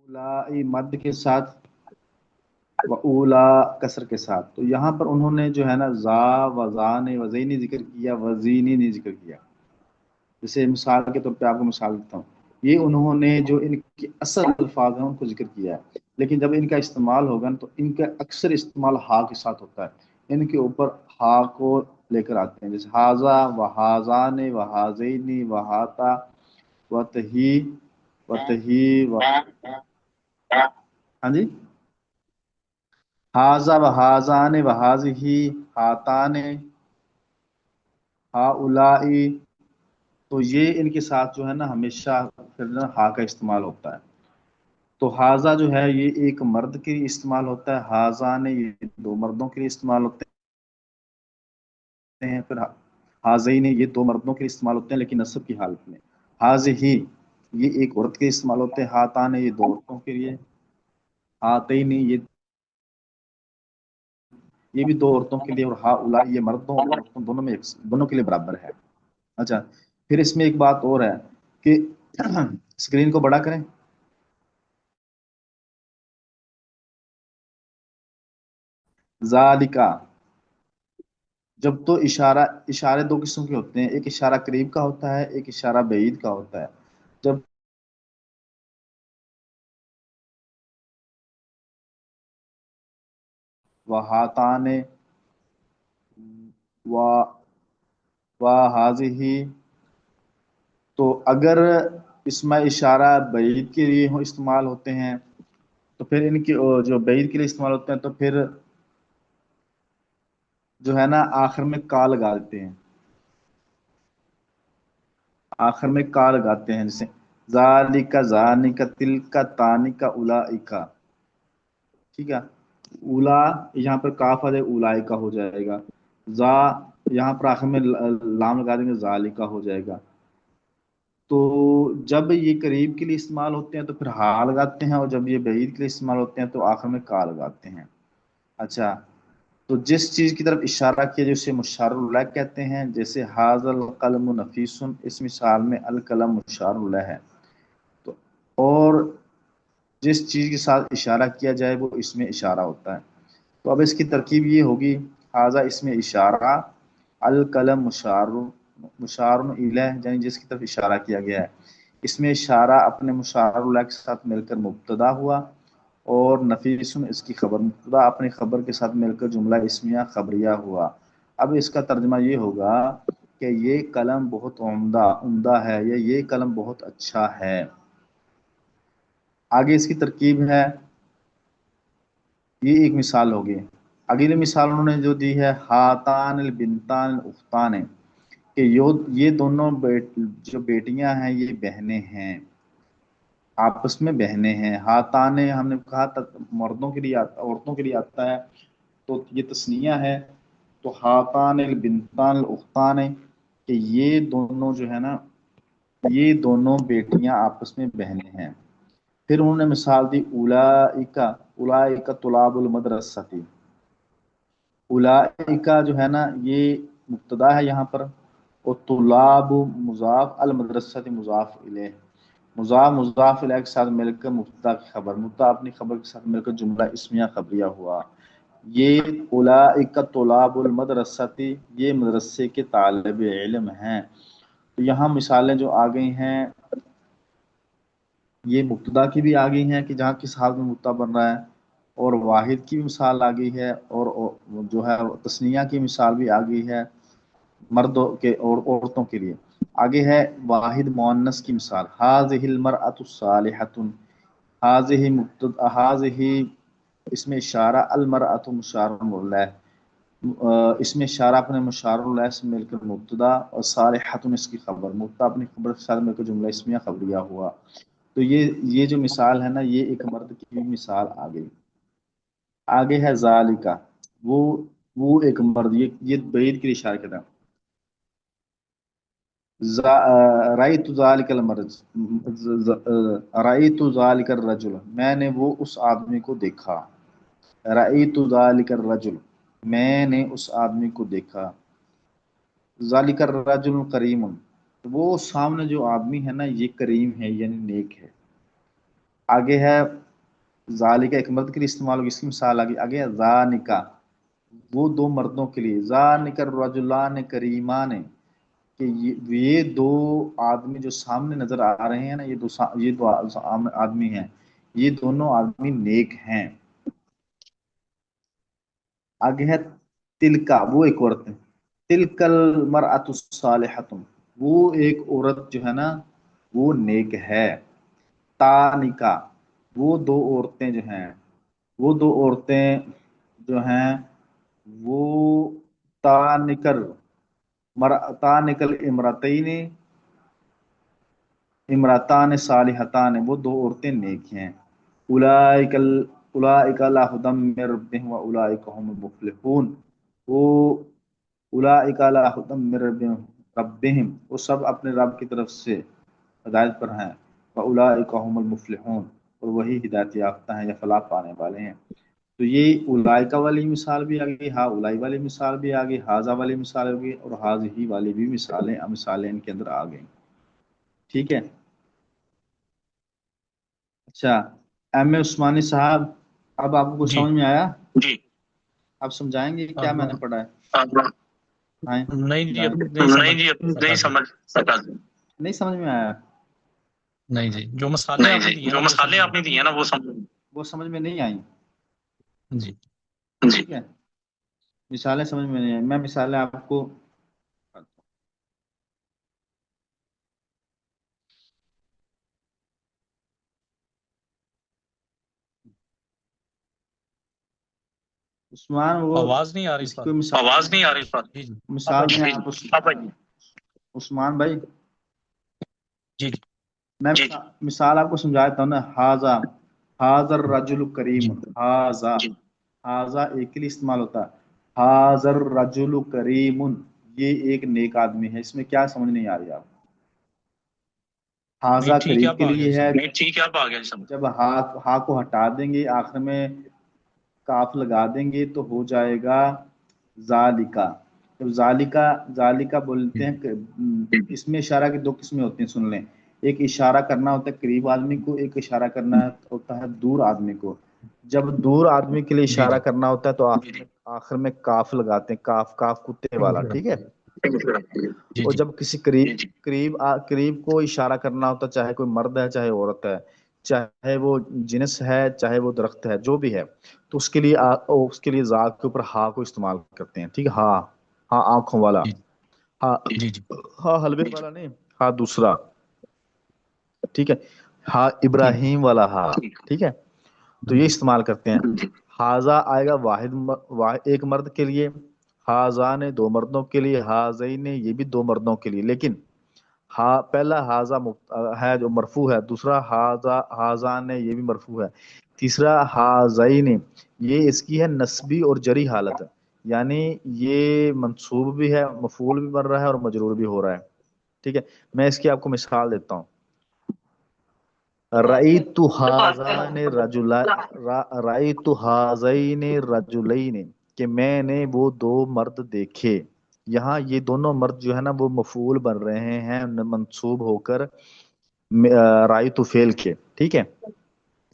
उलाई मद के साथ व उला कसर के साथ। तो यहाँ पर उन्होंने जो है ना जा वजा ने वज़ी नहीं जिक्र किया, वजीनी नहीं जिक्र किया। जैसे मिसाल के तौर पे आपको मिसाल देता हूँ, ये उन्होंने जो इनके असल अल्फाज हैं उनको जिक्र किया है, लेकिन जब इनका इस्तेमाल होगा ना तो इनका अक्सर इस्तेमाल हा के साथ होता है। इनके ऊपर हा को लेकर आते हैं, जैसे हाजा व हाजान व हाजैनी व हाता व तही व तही व, हाँ जी, हाजा व हाजान व हाजिही हातान हाउलाई। तो ये इनके साथ जो है ना हमेशा फिर ना हा का इस्तेमाल होता है। तो हाजा जो है ये एक मर्द के लिए इस्तेमाल होता है, हाजा ने ये दो मर्दों के लिए इस्तेमाल होते हैं। फिर हाजई ने ये दो मर्दों के लिए इस्तेमाल होते हैं लेकिन नस्ब की हालत में। हाज ही ये एक औरत के लिए इस्तेमाल होते हैं, हाता ने ये दो औरतों के लिए, हातई ने ये भी दो औरतों के लिए, और हा उला ये मर्दों और औरतों दोनों में दोनों के लिए बराबर है। अच्छा, फिर इसमें एक बात और है कि स्क्रीन को बड़ा करें। जालिका, जब तो इशारा, इशारे दो किस्म के होते हैं, एक इशारा करीब का होता है, एक इशारा बईद का होता है। जब वहातान व व हाजिही, तो अगर इसमें इशारा बईद के लिए हो इस्तेमाल होते हैं तो फिर इनके जो बईद के लिए इस्तेमाल होते हैं तो फिर जो है ना आखिर में का लगा देते हैं, आखिर में का लगाते हैं, जैसे जालिका जानिका तिलका तानिका उलाइका। ठीक है, उला यहाँ पर काफ आ जाए उलाई का हो जाएगा, जा यहाँ पर आखिर में लाम लगा देंगे जालिका हो जाएगा। तो जब ये करीब के लिए इस्तेमाल होते हैं तो फिर हा लगाते हैं, और जब ये बईद के लिए इस्तेमाल होते हैं तो आखिर में का लगाते हैं। अच्छा, तो जिस चीज की तरफ इशारा किया जिसे मुशारुल्लाह कहते हैं, जैसे हाजल कलम नफीसुन, इस मिसाल में अल कलम मुशारुल्लाह है। तो और जिस चीज के साथ इशारा किया जाए वो इसमें इशारा होता है। तो अब इसकी तरकीब ये होगी, हाजा इसमें इशारा, अल कलम मुशारुन इलैह, यानी जिसकी तरफ इशारा किया गया है। इसमें इशारा अपने मुशारुल्लाह के साथ मिलकर मुब्तदा हुआ, और नफीसुन इसकी खबर, मुब्तदा अपनी खबर के साथ मिलकर जुमला इसमिया खबरिया हुआ। अब इसका तर्जमा ये होगा कि ये कलम बहुत उम्दा उम्दा है, या ये कलम बहुत अच्छा है। आगे इसकी तरकीब है, ये एक मिसाल होगी। अगली मिसाल उन्होंने जो दी है, हातान बिनतान उख्तान, कि ये दोनों जो बेटियां हैं ये बहनें हैं, आपस में बहनें हैं। हाताने हमने कहा था मर्दों के लिए औरतों के लिए आता है, तो ये तस्निया है। तो हातान बिनतान उख्तान, कि ये दोनों जो है ना ये दोनों बेटियां आपस में बहनें हैं। फिर उन्होंने मिसाल दी, उलाइका, उलाइका तुलाबुल मदरसती। उलाइका जो है ना ये मुब्तदा है यहाँ पर, और तुलाब मुजाफ अल मदरसती मुजाफ इलेह, मुजाफ मुजाफ इलेह के साथ मिलकर मुब्तदा की खबर, मुब्तदा अपनी खबर के साथ मिलकर जुमला इसमिया खबरिया हुआ। ये उलाइका तुलाबुल मदरसती, ये मदरसे के तालिब इल्म हैं। तो यहाँ मिसालें जो आ गई हैं ये मुब्तदा की भी आ गई हैं कि जहाँ किस हाल में मुब्तदा बन रहा है, और वाहिद की भी मिसाल आ गई है, और जो है तस्निया की मिसाल भी आ गई है मर्दों के और औरतों के लिए। आगे है वाहिद मुअन्नस की मिसाल, हाज़िहिल मरअतु सालिहतुन, हाज़िही मुब्तदा, हाज़िही इसमें इशारा, अल मरअतु मुशारुन लह, इसमें इशारा अपने मुशारुन लह से मिलकर मुब्तदा, और सालिहतुन इसकी खबर, मुब्तदा अपनी खबर के साथ मिलकर जुमला इसमिया खबरिया हुआ। तो ये जो मिसाल है ना ये एक मर्द की भी मिसाल आ गई। आगे है जालिका, वो वो एक मर्द, ये बईद के लिए इशारा करता है। राइतु ज़ालिकल मर्द, राइतु ज़ालिकर रजुल, मैंने वो उस आदमी को देखा। राइतु ज़ालिकर रजुल, मैंने उस आदमी को देखा। ज़ालिकर रजुल करीमुन, वो सामने जो आदमी है ना ये करीम है यानी नेक है। आगे है जालिका, एक मर्द के लिए इस्तेमाल होगी, इसकी मिसाल आगे है जानिका, वो दो मर्दों के लिए, जानिकर रजुलान करीमान, कि ये दो आदमी जो सामने नजर आ रहे हैं ना, ये दो आदमी हैं, ये दोनों आदमी नेक हैं। आगे है तिलका, वो एक औरत है, तिलकल मरअतु सालिहतुन, वो एक औरत जो है ना वो नेक है। तानिका, वो दो औरतें जो हैं, वो दो औरतें जो हैं वो तानिकर तानिकल इमरतैन, इमरातान सालिहतान, वो दो औरतें नेक हैं। उलाइकल उलाइका ला हुदम मिर रब्बिहिम व उलाइका हुमुल मुफलिहून, वो उलाइका ला हुदम मिर रब्बिहिम, वो सब अपने रब की तरफ से हिदायत पर हैं, व उलाइका हुमुल मुफलिहून, और वही हिदायत याफ्ता हैं या फलाह पाने वाले हैं। तो ये उलाइका वाली मिसाल भी आ गई, हाँ उलाई वाली मिसाल भी आ गई, हाजा वाली मिसाल हो गई, और हाजही वाली भी मिसालें इनके अंदर आ गई। ठीक है। अच्छा, एम ए उस्मानी साहब, अब आपको कुछ जी। समझ में आया? जी। आप समझाएंगे क्या मैंने पढ़ा है? हाँ, नहीं जी, अब समझाएं। नहीं समझ नहीं जी, अब नहीं सका जी। समझ सका। नहीं समझ में आया? नहीं जी, जो मसाले नहीं आपने जी, दिए जो ना वो मसाले समझ में। आपने दिए ना वो समझ में नहीं आई। जी जी, ठीक है, मिसालें समझ में नहीं आई, मैं मिसालें आपको, उस्मान वो आवाज नहीं आ रही इसकी सर। कोई मिसाल आवाज नहीं आ रही सर, जी जी। हाँ मिसाल भाई। में आप हाँ भाई, उस्मान भाई, जी जी मैं जी मिसाल आपको समझा देता हूँ ना। हाजा, हाजर रजुल करीम, जी। हाजा, हाजा एक के लिए इस्तेमाल होता है, हाजर रजुल करीमुन, ये एक नेक आदमी है। इसमें क्या समझ नहीं आ रही आप? हाजा नहीं ठीक है, करीब अब के आ गया लिए है, समझ। नहीं ठीक है, अब आ गया समझ। जब हा को हटा देंगे, आखिर में काफ लगा देंगे तो हो जाएगा जालिका। तो जालिका, जालिका बोलते हैं इसमें इशारा की दो किस्में होती हैं, सुन लें। एक इशारा करना होता है करीब आदमी को, एक इशारा करना होता है दूर आदमी को। जब दूर आदमी के लिए जी इशारा जी करना होता है तो आखिर में काफ लगाते हैं, काफ, काफ कुत्ते वाला, ठीक है। जी और जी जब किसी करीब को इशारा करना होता है, चाहे कोई मर्द है चाहे औरत है, चाहे वो जिनस है चाहे वो दरख्त है, जो भी है, तो उसके लिए जा के ऊपर हा को इस्तेमाल करते हैं, ठीक है। हा, हा आंखों वाला, जी हा, जी जी। हा हलवे वाला नहीं, हा दूसरा, ठीक है। हा ठीक इब्राहिम वाला हा, ठीक है। तो ये जी इस्तेमाल करते हैं। हाजा आएगा एक मर्द के लिए, हाजा ने दो मर्दों के लिए, हाजई ने ये भी दो मर्दों के लिए, लेकिन पहला हाजा है जो मरफू है, दूसरा हाजा ने ये भी मरफू है, तीसरा हाजई ने ये इसकी है नस्बी और जरी हालत, यानी ये मंसूब भी है, मफूल भी बन रहा है और मजरूर भी हो रहा है, ठीक है। मैं इसकी आपको मिसाल देता हूँ। रईतु हाज़ान रजुला रईतु हाज़ैन रजुलैन, कि मैंने वो दो मर्द देखे। यहाँ ये दोनों मर्द जो है ना वो मफूल बन रहे हैं मंसूब होकर राइतु फेल के, ठीक है।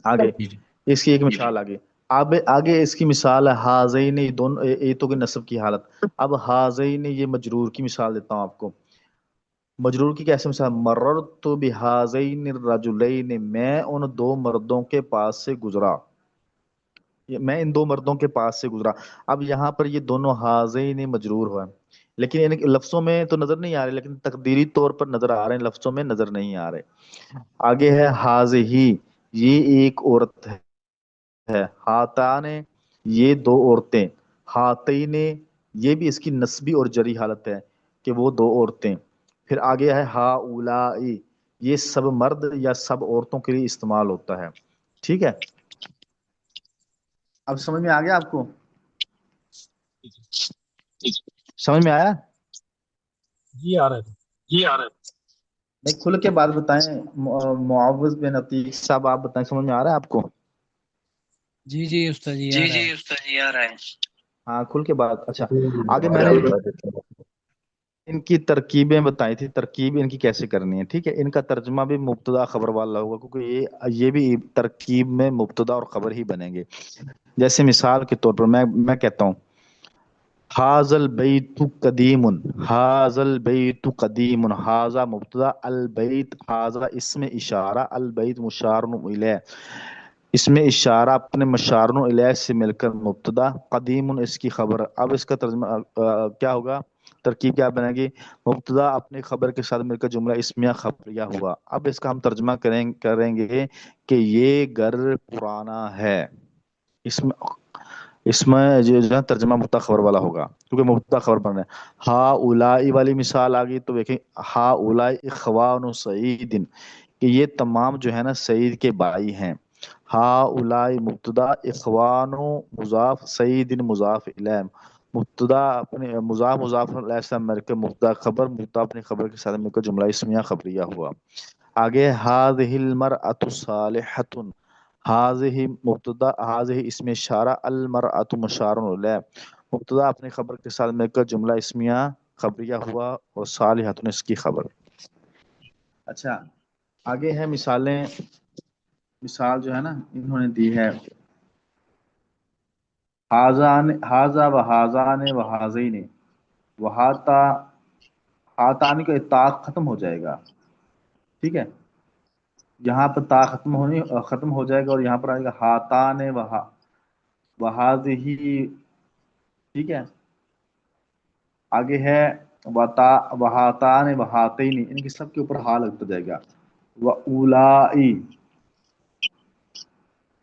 आगे जी जी इसकी एक मिसाल, आगे आगे आगे इसकी मिसाल है हाज़ैन, ये दोनों ये तो की नस्ब की हालत। अब हाज़ैन ये मजरूर की मिसाल देता हूँ आपको। मजरूर की कैसे मिसाल, मर्रतु बिहाज़ैन रजुलैन, मैं उन दो मर्दों के पास से गुजरा, मैं इन दो मर्दों के पास से गुजरा। अब यहाँ पर ये दोनों हाज़ैन मजरूर हुआ, लेकिन इन लफ्जों में तो नजर नहीं आ रहे, लेकिन तकदीरी तौर पर नजर आ रहे हैं, लफ्जों में नजर नहीं आ रहे। आगे है हाज़ही, ये एक औरत है। हाताने, ये दो औरतें। हातैने, ये भी इसकी नस्बी और जरी हालत है कि वो दो औरतें। फिर आगे है हाउलाई, ये सब मर्द या सब औरतों के लिए इस्तेमाल होता है, ठीक है। अब समझ में आ गया आपको? समझ में आया? जी आ रहा है। ये आ रहा है। नहीं, खुल के बात बताएं, मुआविज बिन अतीक साहब, आप बताएं, समझ में आ रहा है आपको? जी जी उस्ताद जी आ जी रहा जी है। उस्ताद जी आ रहा है। हाँ खुल के बात। अच्छा, आगे आ मैंने रहा है। ان کی ترکیبیں بتائی تھی، ترکیب ان کی کیسے کرنی ہے، ٹھیک ہے؟ ان کا ترجمہ بھی مبتدا خبر والا ہوگا، کیونکہ یہ بھی ترکیب میں مبتدا اور خبر ہی بنیں گے۔ جیسے مثال کے طور پر میں کہتا ہوں حاضل بیت قدیم، حاضل بیت قدیم، حاضہ مبتدا، البیت حاضہ اسم اشارہ، البیت مشار الیہ، اس میں اشارہ اپنے مشار الیہ سے مل کر مبتدا، قدیم اس کی خبر۔ اب اس کا ترجمہ کیا ہوگا، ترکیب کیا بنے گی؟ مبتدا اپنی خبر کے ساتھ مل کر جملہ اسمیہ خبریہ ہوا۔ اب اس کا ہم ترجمہ کریں گے کہ یہ گھر پرانا ہے۔ اس میں جو ہے ترجمہ مبتدا خبر والا ہوگا، کیونکہ مبتدا خبر بن رہا ہے۔ ہا اولائی والی مثال آ گئی تو دیکھیں، ہا اولائی اخوان سعید، کہ یہ تمام جو ہے نا سعید کے بھائی ہیں۔ ہا اولائی مبتدا، اخوان مضاف، سعید مضاف الیہ، مبتدا اپنے مضاف علیہ السلام مل کے مبتدا خبر، مبتدا اپنی خبر کے ساتھ مل کر جملہ اسمیہ خبریہ ہوا۔ آگے ہذہ المرأۃ صالحۃ، ہذہ مبتدا، ہذہ اسم اشارہ، المرأۃ مشار الیہ، مبتدا اپنی خبر کے ساتھ مل کر جملہ اسمیہ خبریہ ہوا، اور صالحۃ اس کی خبر۔ اچھا، آگے ہے مثالیں۔ مثال جو ہے نا انہوں نے دی ہے، حاضہ و حاضان و حاضین، و ہاتانی کا اطاعت ختم ہو جائے گا، ٹھیک ہے؟ یہاں پر تا ختم ہو جائے گا، اور یہاں پر آئے گا ہاتان و ہذہ، ٹھیک ہے؟ آگے ہے وہاتان وہاتین، ان کی سب کے اوپر ہا لگتا جائے گا۔ و اولائی،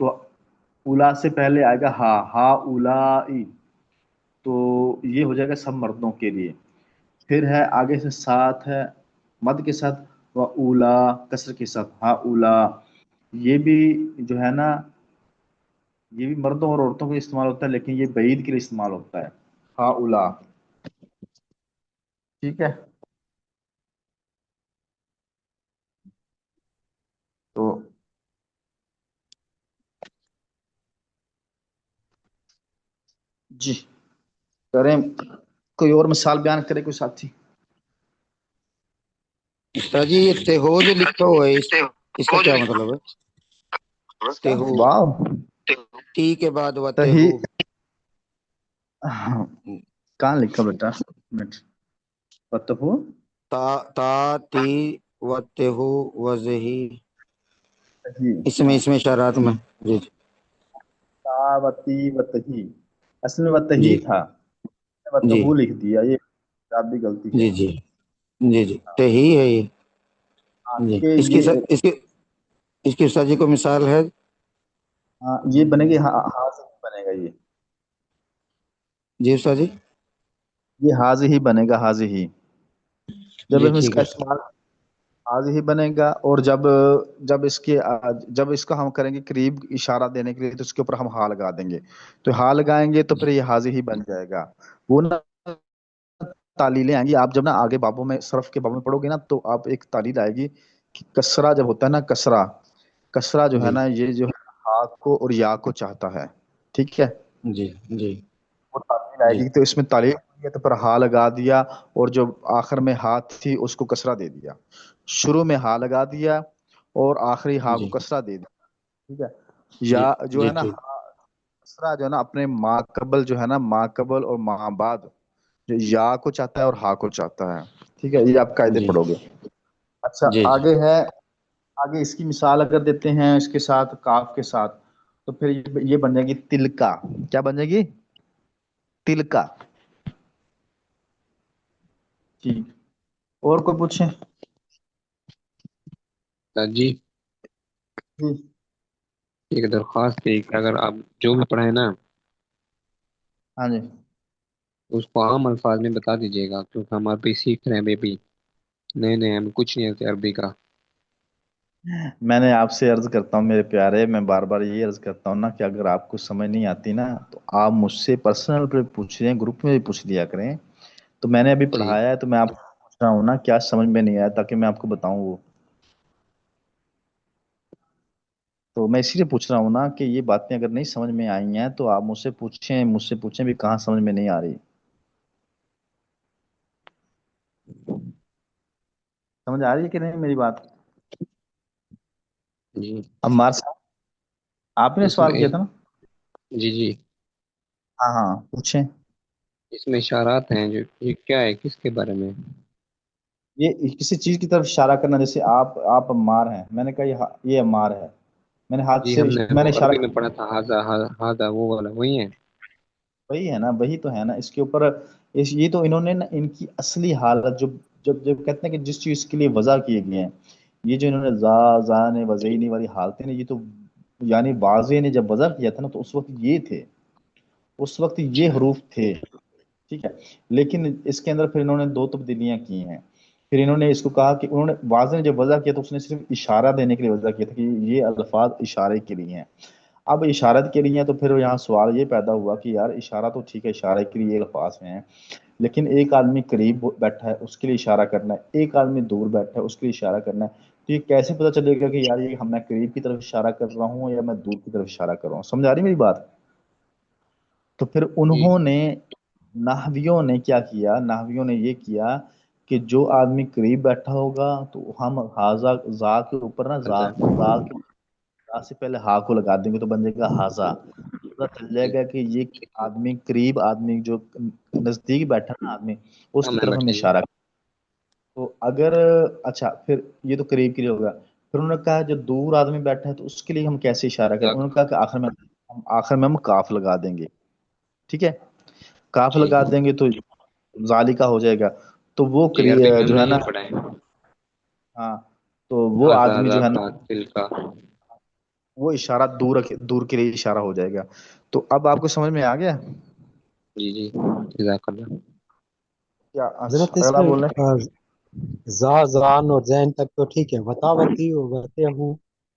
تو اولا سے پہلے آئے گا ہا، ہا اولائی، تو یہ ہو جائے گا سب مردوں کے لیے۔ پھر ہے آگے سے ساتھ ہے مد کے ساتھ، و اولا کسر کے ساتھ، ہا اولا، یہ بھی جو ہے نا یہ بھی مردوں اور عورتوں کے لیے استعمال ہوتا ہے، لیکن یہ بعید کے لیے استعمال ہوتا ہے، ہا اولا، ٹھیک ہے؟ تو جی کریں، کوئی اور مثال بیان کرے کوئی ساتھی؟ استاد جی یہ تہو جو لکھا ہوا ہے اس کا کیا مطلب ہے؟ تہو، واو، ٹی کے بعد و تہی، تہو، کہاں لکھا بیٹا؟ منٹ، بتہو، تا تی و تہو و زہی، تہی، اس میں اشارات میں، جی تا وتی وتہی، اصل میں وتہی جی تھا، جی وتہو لکھ دیا، یہ آپ بھی غلطی ہے۔ جی جی جی جی تہی ہے یہ، ہاں جی کیونکہ اس کی یہ اس کی استاد جی کو مثال ہے؟ یہ بنے گی، ہاں سے ہی بنے گا یہ، جی استاد جی، یہ حاض ہی بنے گا، حاض ہی، جب جی ہم اس ٹھیک کا ہے استعمال حاض ہی بنے گا، اور جب اس کا ہم کریں گے قریب اشارہ دینے کے لیے، تو اس کے اوپر ہم ہا لگا دیں گے، تو ہا لگائیں گے تو پھر یہ حاض ہی بن جائے گا۔ وہ نا تعلیلیں آئیں گی، آپ جب نا آگے بابوں میں صرف کے بابوں میں پڑھو گے نا، تو آپ ایک تعلیل آئے گی کہ کسرہ جب ہوتا ہے نا، کسرہ جو ہے جی نا، یہ جو ہے ہا کو اور یا کو چاہتا ہے، ٹھیک ہے؟ جی جی وہ تعلیل آئے جی گی، تو اس میں تعلیل ہوئی ہے تو پھر ہا لگا دیا، اور جو آخر میں ہاتھ تھی اس کو کسرہ دے دیا، شروع میں ہا لگا دیا اور آخری ہا کو جی کسرہ دے دیا، ٹھیک ہے؟ جی یا جو جی ہے نا ٹھیک، کسرہ جو ہے نا اپنے ما قبل جو ہے نا، ما قبل اور ما بعد، جو یا کو چاہتا ہے اور ہا کو چاہتا ہے، ٹھیک ہے؟ یہ آپ قاعدے جی پڑھو گے۔ اچھا، جی جی آگے ہے، آگے اس کی مثال اگر دیتے ہیں اس کے ساتھ کاف کے ساتھ، تو پھر یہ بن جائے گی تل کا، کیا بن جائے گی؟ تل کا، ٹھیک، اور کوئی پوچھیں؟ استاد جی جی ایک درخواست ہے کہ اگر آپ جو بھی پڑھائیں نا ہاں جی، اس کو عام الفاظ میں بتا دیجیے گا، کیونکہ ہم عربی سیکھ رہے ہیں ابھی، نئے نئے، ہم کچھ نہیں آتے عربی کا۔ میں نے آپ سے عرض کرتا ہوں میرے پیارے، میں بار بار یہ عرض کرتا ہوں نا کہ اگر آپ کو سمجھ نہیں آتی نا، تو آپ مجھ سے پرسنل پہ پوچھ لیں، گروپ میں بھی پوچھ لیا کریں، تو میں نے ابھی جی پڑھایا ہے تو میں آپ کو پوچھ رہا ہوں نا کیا سمجھ میں نہیں آیا، تاکہ میں آپ کو بتاؤں وہ، تو میں اسی لیے پوچھ رہا ہوں نا کہ یہ باتیں اگر نہیں سمجھ میں آئی ہیں تو آپ مجھ سے پوچھیں بھی کہاں سمجھ میں نہیں آ رہی۔ سمجھ آ رہی ہے کہ نہیں میری بات؟ جی عمار صاحب آپ نے اس سوال میں کیا تھا نا؟ جی جی ہاں ہاں پوچھیں. اس میں اشارات ہیں جو یہ کیا ہے کس کے بارے میں؟ یہ کسی چیز کی طرف اشارہ کرنا، جیسے آپ عمار ہیں، میں نے کہا یہ عمار ہے، میں نے ہاتھ جی سے ہم نے میں وہ نے اشارہ عربی میں پڑھا تھا ہاضا ہاضا وہ والا وہی ہے. وہی ہے نا، وہی تو ہے نا. اس کے اوپر یہ تو انہوں نے نا ان کی اصلی حالت جو جب کہتے ہیں کہ جس چیز کے لیے وضع کیے گئے ہیں، یہ جو انہوں نے زان وزینی والی حالتیں نا، یہ تو یعنی واضح نے جب وضع کیا تھا نا تو اس وقت یہ تھے، اس وقت یہ اچھا حروف تھے. ٹھیک ہے. لیکن اس کے اندر پھر انہوں نے دو تبدیلیاں کی ہیں. پھر انہوں نے اس کو کہا کہ انہوں نے واضح نے جب وضع کیا تو اس نے صرف اشارہ دینے کے لیے وضع کیا تھا کہ یہ الفاظ اشارے کے لیے ہیں. اب اشارت کے لیے ہیں تو پھر یہاں سوال یہ پیدا ہوا کہ یار اشارہ تو ٹھیک ہے، اشارے کے لیے الفاظ ہیں، لیکن ایک آدمی قریب بیٹھا ہے اس کے لیے اشارہ کرنا ہے، ایک آدمی دور بیٹھا ہے اس کے لیے اشارہ کرنا ہے. تو یہ کیسے پتہ چلے گا کہ یار یہ میں قریب کی طرف اشارہ کر رہا ہوں یا میں دور کی طرف اشارہ کر رہا ہوں؟ سمجھ آ رہی میری بات؟ تو پھر جی انہوں نے نحویوں نے کیا کیا، نحویوں نے یہ کیا کہ جو آدمی قریب بیٹھا ہوگا تو ہم ہاضا زا کے اوپر نا ہاضا زا سے پہلے ہا کو لگا دیں گے تو بن جائے گا ہاضا. پتہ چل جائے جی گا کہ یہ آدمی قریب، آدمی جو نزدیک بیٹھا نا آدمی، اس ہاں کی میں طرف ہم بیٹھا جی. اشارہ. تو اگر اچھا پھر یہ تو قریب کے لیے ہوگا. پھر انہوں نے کہا جو دور آدمی بیٹھا ہے تو اس کے لیے ہم کیسے اشارہ کریں؟ انہوں نے کہا کہ آخر میں ہم کاف لگا دیں گے. ٹھیک ہے. کاف جی لگا دیں گے تو ذالکا ہو جائے گا. تو وہ جی عربی میں ہم جو نے ہے نا، یہ پڑھا ہے ہاں، تو وہ ہاضا آدمی جو ہے ذاک نا دل کا. وہ اشارہ دور کے لیے اشارہ ہو جائے گا. تو اب آپ کو سمجھ میں آ گیا جی جی جزاک اللہ. کیا؟ حضرت اچھا اس اگلا میں بول رہے زا زان اور زین تک تو ٹھیک ہے، وتا وتی اور وتے ہوں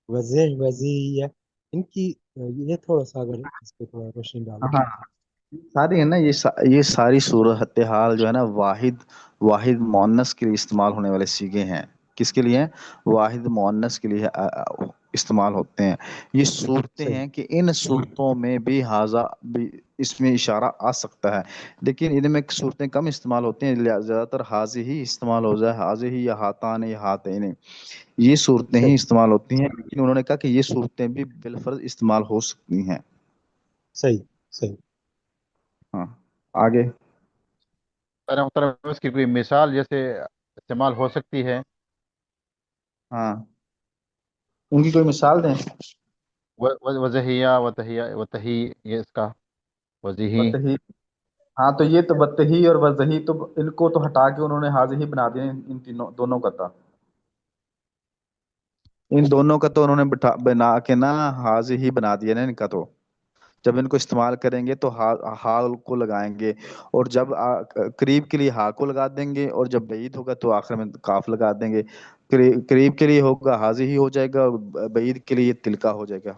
وزہ وزی ہے ان کی یہ تھوڑا سا اگر اس پہ تھوڑا روشنی ڈال ہیں. دیں. ہاں ساری ہے نا، یہ ساری صورت حال جو ہے نا واحد مؤنث کے لیے استعمال ہونے والے سیغے ہیں. کس کے لیے ہیں؟ واحد مؤنث کے لیے استعمال ہوتے ہیں. یہ صورتیں صحیح ہیں کہ ان صورتوں میں بھی حاضہ بھی اس میں اشارہ آ سکتا ہے، لیکن ان میں صورتیں کم استعمال ہوتی ہیں. زیادہ تر حاضی ہی استعمال ہو جائے، حاضی ہی یا ہاتان یا ہاتین، یہ صورتیں ہی صحیح استعمال ہوتی ہیں. لیکن انہوں نے کہا کہ یہ صورتیں بھی بالفرض استعمال ہو سکتی ہیں. صحیح صحیح. ہاں آگے. مطلب اس کی کوئی مثال جیسے استعمال ہو سکتی ہے؟ ہاں ان کی کوئی مثال دیں. وضحیہ وتہی یہ اس کا وضحی. بتہی، ہاں تو یہ تو بتہی اور وضحی تو ان کو تو ہٹا کے انہوں نے حاضر ہی بنا دیا. ان تینوں دونوں کا تھا، ان دونوں کا تو انہوں نے بنا کے نا حاضر ہی بنا دیا نا ان کا. تو جب ان کو استعمال کریں گے تو ہا کو لگائیں گے، اور جب قریب کے لیے ہا کو لگا دیں گے، اور جب بعید ہوگا تو آخر میں کاف لگا دیں گے. قریب کے لیے ہوگا حاضر ہی ہو جائے گا، اور بعید کے لیے تلکا ہو جائے گا.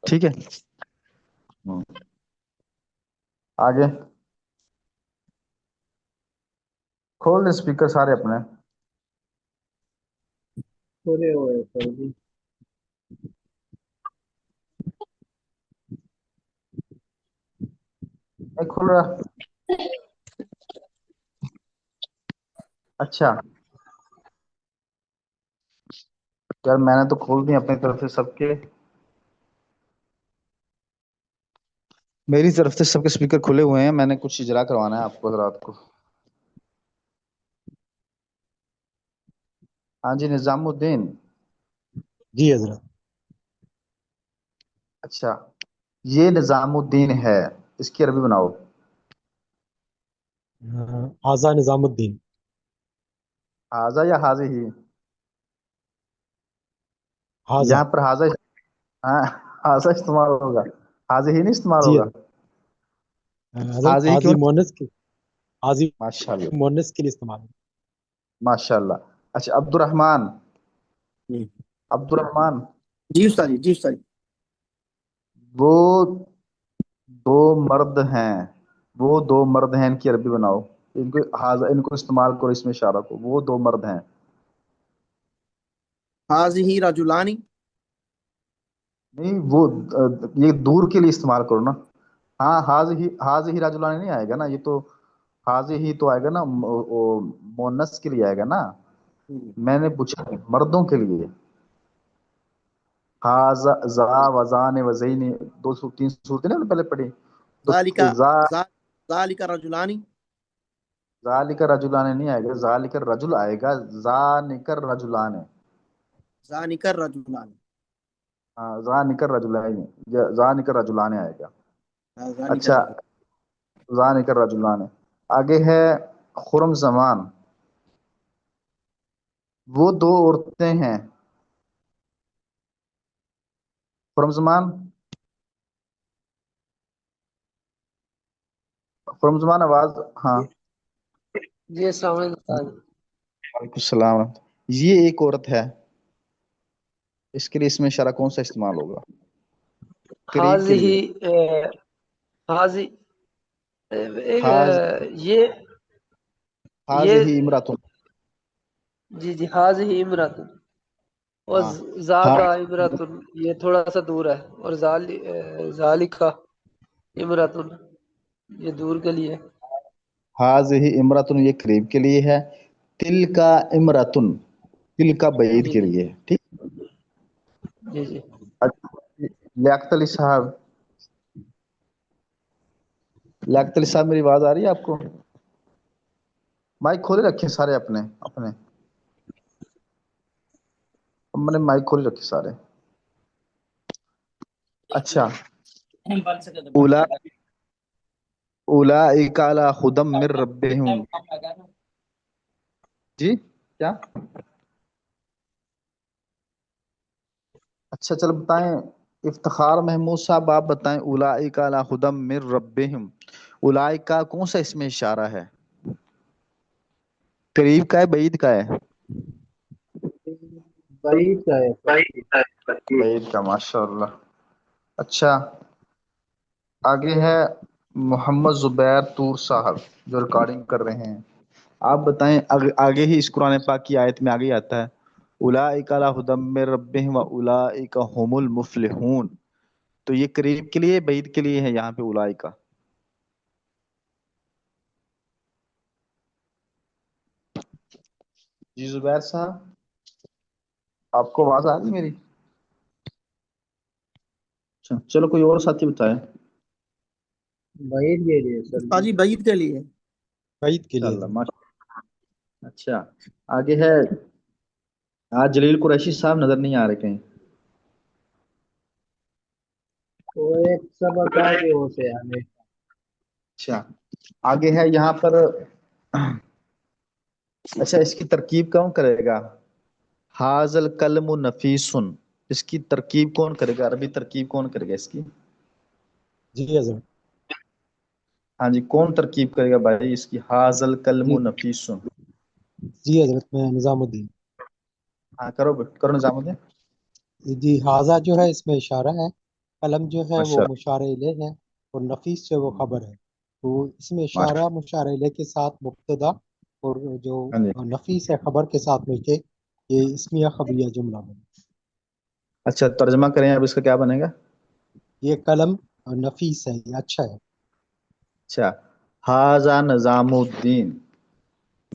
ٹھیک ہے. ہوں. آگے کھول دیں اسپیکر سارے اپنے. کھولے ہوئے سر جی. نہیں کھل رہا. اچھا یار میں نے تو کھول دی اپنی طرف سے سب کے، میری طرف سے سب کے اسپیکر کھلے ہوئے ہیں. میں نے کچھ اجرا کروانا ہے آپ کو رات کو. ہاں جی نظام الدین. جی حضرت. اچھا یہ نظام الدین ہے، اس کی عربی بناؤ. حاضہ نظام الدین. حاضہ یا حاضی ہی؟ حاضہ. یہاں پر حاضہ، ہاں حاضہ استعمال ہوگا، حاضی ہی نہیں استعمال جی ہوگا. حضرت. حضرت حاضی ہی حاضی کیوں؟ مونس کے حاضی ماشاء اللہ مونس کے لیے استعمال ہے. ماشاء اللہ. اچھا عبد الرحمن، جی عبد الرحمن جی استاد جی استاد. وہ دو مرد ہیں، وہ دو مرد ہیں، ان کی عربی بناؤ. ان کو استعمال کرو، اس میں اشارہ کو. وہ دو مرد ہیں. حاضی رجلانی. نہیں وہ یہ دور کے لیے استعمال کرو نا. ہاں حاض ہی راجولانی نہیں آئے گا نا، یہ تو हाजी ही तो आएगा ना, वो मोनस के लिए आएगा ना। मैंने पूछा मर्दों के लिए। हाजा जा वजान वजैन, तीन सूरतें ना पहले पढ़ी। तो ज़ालिका जा ज़ालिका रजुलानी, जालिकर रजुलाने नहीं आएगा, जालिकर रजुल आएगा, जानिकर रजुलाने। ज़ानिकर रजुलानी, हाँ, जानिकर रजुलाने, जानिकर रजुलाने आएगा। ज़ानिकर अच्छा, रजुलानी। जानिकर रजुलाने। आगे है खुरम जमान। वो दो औरतें हैं। खुरम जमान, खुरम जमान आवाज। हाँ, जी अस्सलाम वालेकुम उस्ताद। वालेकुम सलाम। ये एक औरत है, इसके लिए इसमें इशारा कौन सा इस्तेमाल होगा करीब के हाजिही लिए? हाजी हाज हाज ये ही इमरातुन। जी जी हाजिही इमरातुन और हाँ, हाँ, जाका इमरातुन ये थोड़ा सा दूर है और जालिका इमरातुन ये दूर के लिए। हाज ही इमरातुन ये करीब के लिए है। तिल का इमरातुन, तिल का बैद जी के जी लिए है, ठीक। जी जी लियाकत अली साहब, लियाकत अली साहब मेरी आवाज आ रही है आपको? माइक खोले रखे सारे अपने अपने, मैंने माइक खोले रखे सारे। अच्छा, उला उलाइका अला हुदम मिर रब्बिहिम। जी क्या? अच्छा चलो बताएं, इफ्तिखार महमूद साहब आप बताएं, उलाइका अला हुदम मिर रब्बिहिम, उलाइका कौन सा इसमें इशारा है? करीब का है, बैद का है? بعيد का है सर जी। बैद का, माशाअल्लाह। अच्छा, आगे है मोहम्मद जुबैर तूर साहब जो रिकॉर्डिंग कर रहे हैं। आप बताएं, आगे ही इस कुरान पाक की आयत में आगे ही आता है, उलाइका ला हुदम मिर रब्बिहिम व उलाइका हुमुल मुफलिहून। तो ये करीब के लिए बैद के लिए है यहाँ पे उलाइका? जी जुबैर साहब, आपको आवाज आ रही मेरी? अच्छा चलो, कोई और साथी बताए। بعيد के लिए सर जी। हाजी बईद के लिए। वईद के लिए इंशाल्लाह, है। माशा। अच्छा, आगे है, आज जलील कुरैशी साहब नजर नहीं आ रहे कहीं। वो एक सबक आगे होते हैं हमें। अच्छा, आगे है यहाँ पर। अच्छा, इसकी तरकीब कौन करेगा? हाजल कलमु नफीसुन, इसकी तरकीब कौन करेगा, अरबी तरकीब कौन करेगा इसकी? जी हजरत। हाँ जी, कौन तरकीब करेगा भाई इसकी, हाजल कलमु जी नफीसुन? जी हजरत, मैं निजामुद्दीन। हाँ, करो करो निजामुद्दीन। जी, हाजा जो है इसमें इशारा है, कलम जो है वो माशा मुशारे इलेह है, और नफीस जो है वो खबर है। तो इसमें माशा। इशारा मुशारे इलेह के साथ मुब्तदा, और जो हाँ जी। नफीस है खबर के साथ मिलके ये इस्मिया खबरिया जुमला बने। अच्छा, तर्जमा करें अब इसका क्या बनेगा? ये कलम नफीस है, ये अच्छा है। अच्छा, हाजा निजामुद्दीन,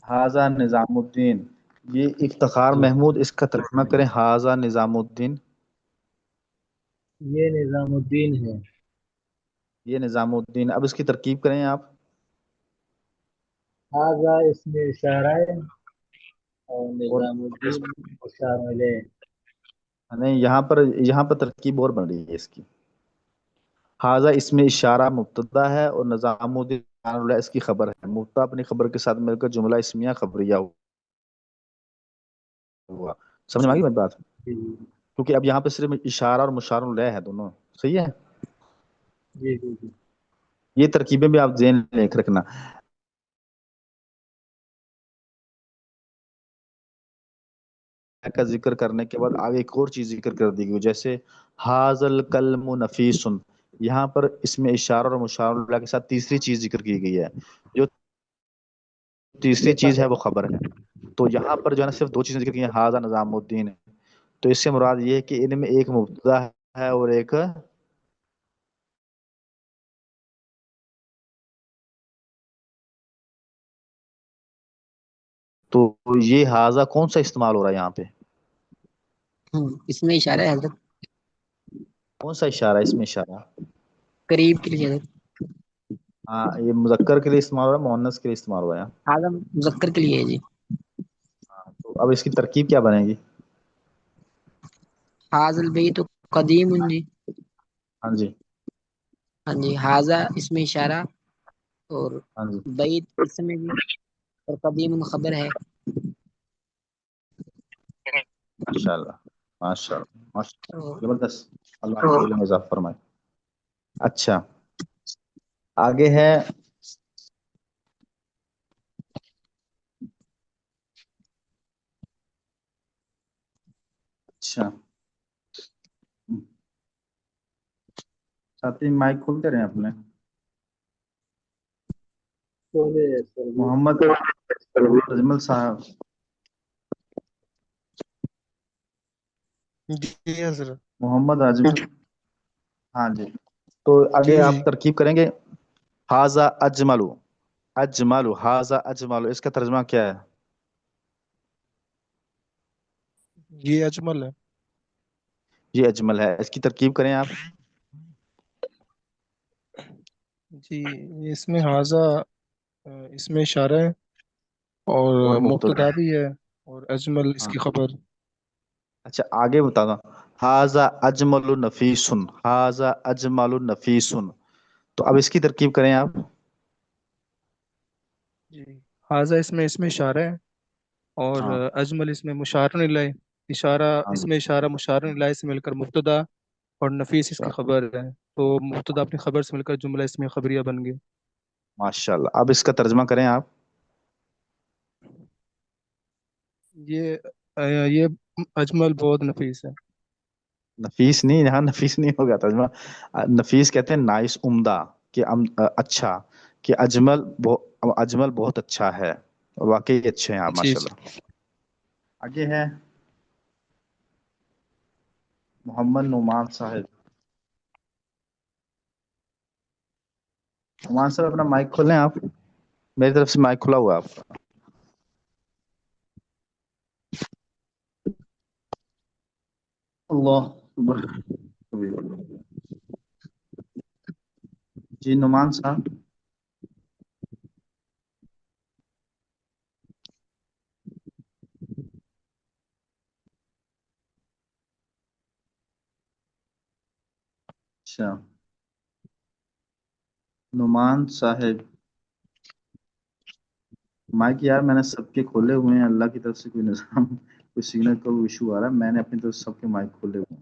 हाजा निजामुद्दीन, ये इफ्तिखार जी महमूद इसका तर्जमा करें, हाजा निजामुद्दीन। ये निजामुद्दीन है। ये निजामुद्दीन, अब इसकी तरकीब करें आप। हाजा इसमें इशारा है और और निजामुद्दीन मुशामिल है। नहीं, यहाँ पर तरकीब और बन रही है इसकी। हाजा इसमें इशारा मुब्तदा है और निजामुद्दीन इसकी खबर है, मुब्तदा अपनी खबर के साथ मिलकर जुमला इस्मिया खबरिया हुआ। समझ में आ गई मेरी बात? जी क्योंकि अब यहाँ पे सिर्फ इशारा और मुशारुल है दोनों। सही है। जी जी जी। ये तरकीबें भी आप ज़हन में रखना। का जिक्र करने के बाद आगे एक और चीज जिक्र कर दी गई, जैसे हाजल कलमु नफीसुन, यहाँ पर इसमें इशारा और मुशारा के साथ तीसरी चीज जिक्र की गई है। जो तीसरी ये चीज है खबर वो खबर है। तो यहाँ पर जो है ना सिर्फ दो चीजें जिक्र की हैं, हाजा निजामुद्दीन है। तो इससे मुराद ये है कि इनमें एक मुब्तदा है और एक تو یہ حاضہ کون سا استعمال ہو رہا ہے یہاں پہ؟ اس میں اشارہ ہے حضرت، کون سا اشارہ ہے اس میں اشارہ؟ قریب کے لیے حضرت، ہاں یہ مذکر کے لیے استعمال ہو رہا ہے مؤنث کے لیے استعمال ہوا ہے؟ حاضہ مذکر کے لیے ہے جی۔ تو اب اس کی ترکیب کیا بنے گی؟ حاض البیت قدیم جی، ہاں جی ہاں جی، حاضہ اس میں اشارہ اور ہاں جی بیت اس میں جی، اور قدیم خبر ہے۔ ماشاء اللہ ماشاء اللہ ماشاء اور اللہ، زبردست، اللہ آپ کو علم میں اضافہ فرمائے۔ اچھا آگے ہے اچھا ساتھی مائک کھولتے رہے اپنے۔ محمد اجمل صاحب، جی حضرت، محمد اجمل، ہاں جی، تو جی آگے جی آپ ترکیب کریں گے حاضہ اجملو، اجملو حاضہ اجملو، اس کا ترجمہ کیا ہے؟ یہ اجمل ہے۔ یہ اجمل ہے، اس کی ترکیب کریں آپ۔ جی اس میں حاضہ اس میں اشارہ ہے اور اور مبتدا، مبتدا بھی ہے، اور اجمل اس ہاں کی خبر۔ اچھا آگے بتا دو، حاضہ اجمل نفیسن، حاضہ اجمل نفیسن، تو اب اس کی ترکیب کریں آپ۔ جی حاضہ اس میں اشارہ ہے اور ہاں اجمل اس میں مشار الیہ، اشارہ ہاں اس جی میں اشارہ مشار الیہ سے مل کر مبتدا، اور نفیس اس اچھا کی خبر ہے، تو مبتدا اپنی خبر سے مل کر جملہ اس میں خبریہ بن گئی۔ ماشاء اللہ، اب اس کا ترجمہ کریں آپ۔ یہ یہ اجمل بہت نفیس ہے۔ نفیس نہیں، یہاں نفیس نہیں ہوگا ترجمہ، نفیس کہتے ہیں نائس، عمدہ، کہ اچھا، کہ اجمل اجمل بہت اچھا ہے، واقعی اچھے ہیں آپ جی ماشاء جی اللہ۔ آگے ہے محمد نعمان صاحب، نعمان صاحب اپنا مائک کھولیں آپ، میری طرف سے مائک کھلا ہوا ہے آپ کا۔ اللہ اکبر، جی نعمان صاحب، اچھا نعمان صاحب، مائک یار میں نے سب کے کھولے ہوئے ہیں، اللہ کی طرف سے کوئی نظام کوئی سگنل کا ایشو آ رہا ہے، میں نے اپنی طرف سے سب کے مائک کھولے ہوئے ہیں۔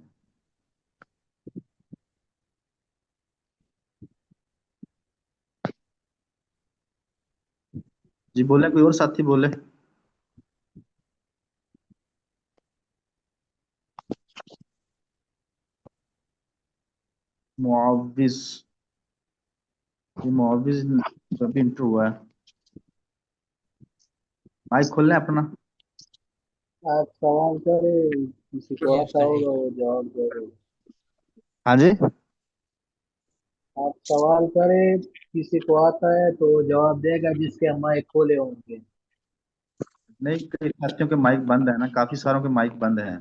جی بولے، کوئی اور ساتھی بولے۔ معوض، یہ معوض جب بھی انٹر ہوا ہے، مائک کھول لیں اپنا۔ آپ سوال کریں، کسی کو جی آتا استاد جی، ہوگا وہ جواب دے رہے۔ ہاں جی آپ سوال کریں، کسی کو آتا ہے تو وہ جواب دے گا جس کے مائک کھولے ہوں گے۔ نہیں، کئی ساتھیوں کے مائک بند ہے نا، کافی ساروں کے مائک بند ہیں،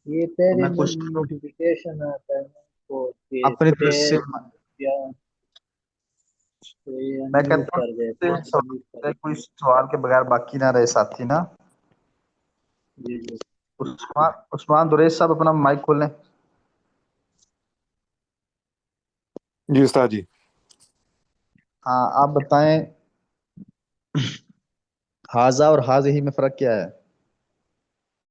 یہ تو پہلے میں کوشش کروں نوٹیفیکیشن آتا ہے نا کو کہ اپنی طرف سے، اسپیس یا تو یہ میں انمیوٹ کہتا کر دیتے ہیں، انمیوٹ کر ہوں کوئی سوال کے بغیر باقی نہ رہے ساتھی نا۔ جی جی۔ عثمان دریش صاحب اپنا مائک کھول لیں۔ جی استاد جی، ہاں آپ بتائیں، حاضہ اور حاضہ ہی میں فرق کیا ہے؟